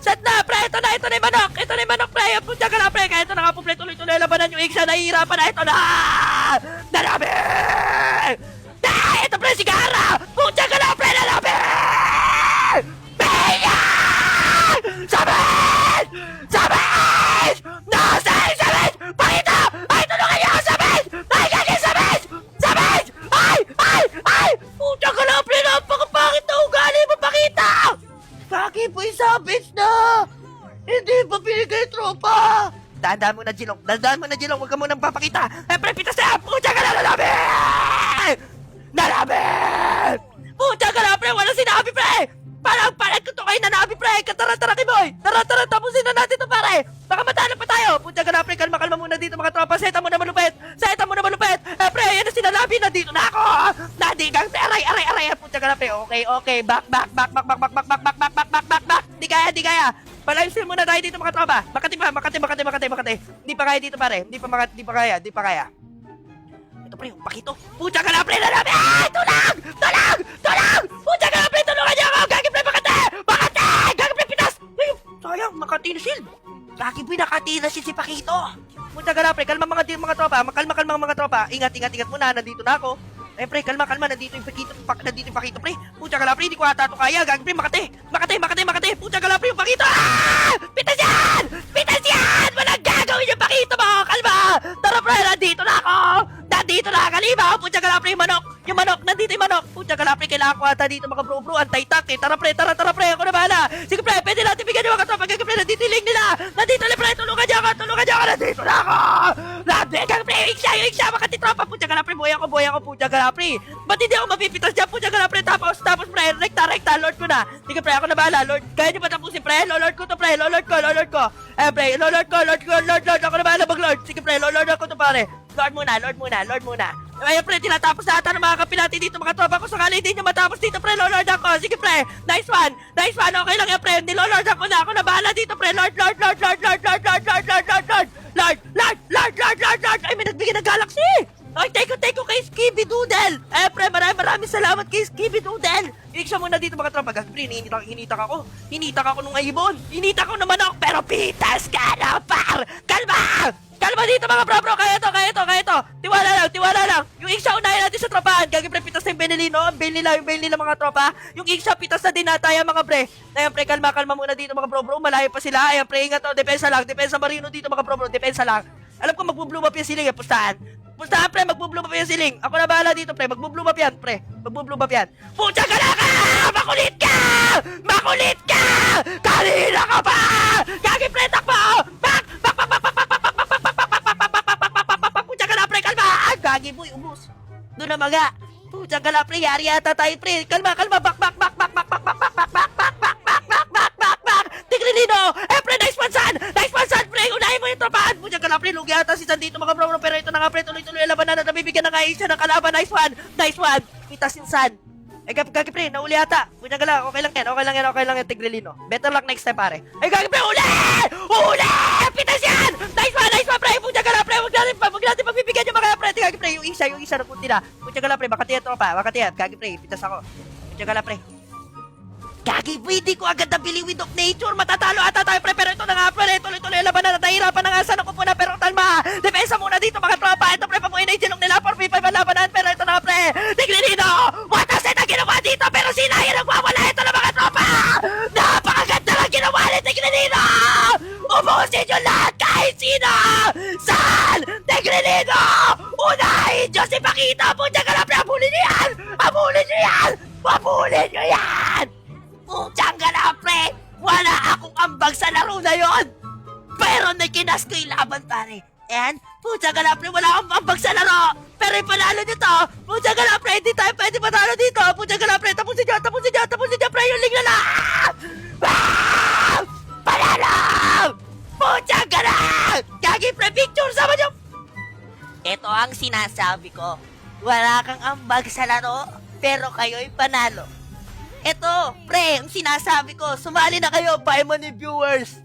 Set na, pre! Ito na yung manok! Ito na yung manok, pre! Punta ka na, pre! Kaya ito na nga po, pre! Tuloy-tuloy labanan yung Iksha! Nahihirapan na! Ito na! Nalabi! Ito, pre! Si Gara! Punta ka na, pre! Nalabi! Beya! Sabit! Sabit! Nasaan Sabit! Pakita! Ay, tulungan niyo ako, Sabit! Ay, gagawin Sabit! Sabit! Ay! Punta ka na, pre! Napakapangit na ugali mo, pakita! Bakit po yung Sabit na? Hindi pa pinigay tropa! Dandaan mo na, Jilong! Huwag ka munang papakita! Eh, pre, pitas na! Punta ka na, Nalabit! Nalabit! Punta ka na, pre! Walang sinabi, pre! Parang ko to kayo nanabi, pre! Tara, Kiboy! Tara, tapusin na natin to, pare! Baka matalo pa tayo! Punta ka na, pre! Kalma muna dito, mga tropa! Seta mo na malupit! Eh, pre! Yan na sinalabi! Nandito na ako! Nadigang! Aray! Punta ka na, pre! Okay! Back! Di kaya! Palayusin muna tayo dito, mga tropa! Makati! Di pa kaya dito, pare! Di pa kaya! Ito, pre! Pakito! Punta ka na, pre! Nalabi! Tulang! Punta ka na, pre! Tulungan niyo ako! Gagi, pre! Makati! Gagi, pre! Pinas! Sayang! Makati na shield! Gagi, pre! Nakati na shield si Pakito! Punta ka na, pre! Kalma mga tropa! Kalma mga tropa! Ingat muna! Nandito na ako! Eh, pre! Kalma! Nandito yung Pakito, pre! Punta ka na, pre! Hindi ko ata ito kaya! Gagi, pre! Makati! Punta ka na, pre! Yung Pakito! Pitas yan! Walang gagawin yung Pakito mo! Kalma! Tara, pre! Nandito na ako! Kalima! Punta ka na, pre! Yung manok! Nandito yung manok! Punta ka na, pre! Kailangan ko ata dito mga bro! Antay-tak eh! Tara, pre! Ako na bahala! Sige, pre! Pwede natin bigyan yung mga tropa! Gagi, pre! Nandito yung link nila! Nandito na, pre! Tulungan niyo ako! Nandito na ako! Gagi, pre! Yung Iksha! Makati tropa! Punta ka na, pre! Buhay ako! Punta ka na, pre! Ba't hindi ako mapipitas dyan? Punta ka na, pre! Tapos, pre! Rekta! Lord ko na! Sige, pre! Ako na bahala! Lord! Kaya niyo ba tapusin, pre? Lord ko to, pre! Lord ko! Eh, pre! Lord! Ako na bahala mag-Lord! Sige, pre! Lord ako to, pare! Lord muna! Ayun, pre, tinatapos na ata ng mga kapi natin dito, mga tropa ko. Sakali hindi nyo matapos dito, pre. Lord ako. Sige, pre. Nice one. Okay lang yan, pre. Nilolord ako na. Ako na bahala dito, pre. Lord. Ay, may nagbigay ng galaxy. Ay, take ko kay Skibby Doodle. Eh, pre, maraming salamat kay Skibby Doodle. Iksha muna dito, mga tropa. Pre, hinitak ako nung ibon. Hinitak ko ng manok, pero pitas ka na, par. Kalma dito, mga bro. Kaya to. Tiwala lang. Yung Iksha, unahin natin sa tropahan. Gagi, pre, pitas na yung Benelino. Ang bail nila, mga tropa. Yung Iksha, pitas na din nataya, mga pre. Ayan, pre, kalma muna dito, mga bro. Malayo pa sila. Ayan, pre, ingat to. Depensa marino dito, mga bro. Depensa lang. Alam ko, mag-bloom up yung siling, pustahan, pre, mag-bloom up yung siling. Ako na bahala dito, pre. Mag-bloom up yan, pre. Pucha ka na ka! Makulit ka! Kanina ka pa! Gagi, pre, takbo! Back! Pucha ka na, pre, kalma! Gagi, boy, ubus. Doon na, mga. Pucha ka na, pre. Yari yata tayo, pre. Kalma. Back! Tigrilino! Eh, pre, nice one, son, pre. Unahin mo yung tropahan. Pucha ka na, pre. Lugi ata si San dito, mga bro. Pero ito na nga, pre. Tuloy-tuloy laban na nabibigyan na nga isa ng kalaban. Nice one. Pitas yung San. Eh, gagi, pre. Nauli ata. Pucha ka lang. Okay lang yan, Tigrilino. Better luck next time, pare. Eh, gagi, pre. Uli! Pitas yan! Nice one, pre. Pucha ka na, pre. Huwag natin pagbibigyan yung mga pre. Gagi, pre. Yung isa na kunti na. Pucha ka lang, pre. Makati yan, tropa. Gagi, pre. Pitas ako. Pucha ka lang, pre. Gagi, hindi ko agad nabili with of nature. Matatalo ata tayo, pre. Pero ito na nga, pre. Tuloy-tuloy laban na. Nahihirapan na nga. Sana ko po na. Pero talma. Depensa muna dito, mga tropa. Ito, pre. Pamuhin na yung silong nila. 4v5 ang labanan. Pero ito na nga, pre. Tigrilino. What a set ang ginawa dito. Pero sila yung nagwawala. Ito na, mga tropa. Napakaganda lang ginawa ni Tigrilino. Ubusin nyo lahat kahit sino. San Tigrilino. Unahin nyo si Pakita. Punta ka na, pre. Habulin nyo yan. Putang ka na, pre! Wala akong ambag sa laro na yon! Pero nakinas ko yung laban, pare. And, putang ka na, pre, wala akong ambag sa laro! Pero yung panalo nito, putang ka na, pre, hindi tayo pwede panalo dito! Putang ka na, pre, tapusin nyo, pre, yung ling na lang! Panalo! Putang ka na! Gagi, pre, picture, sama nyo! Ito ang sinasabi ko. Wala kang ambag sa laro, pero kayo'y panalo. Eto, pre, ang sinasabi ko, sumali na kayo, buy money viewers.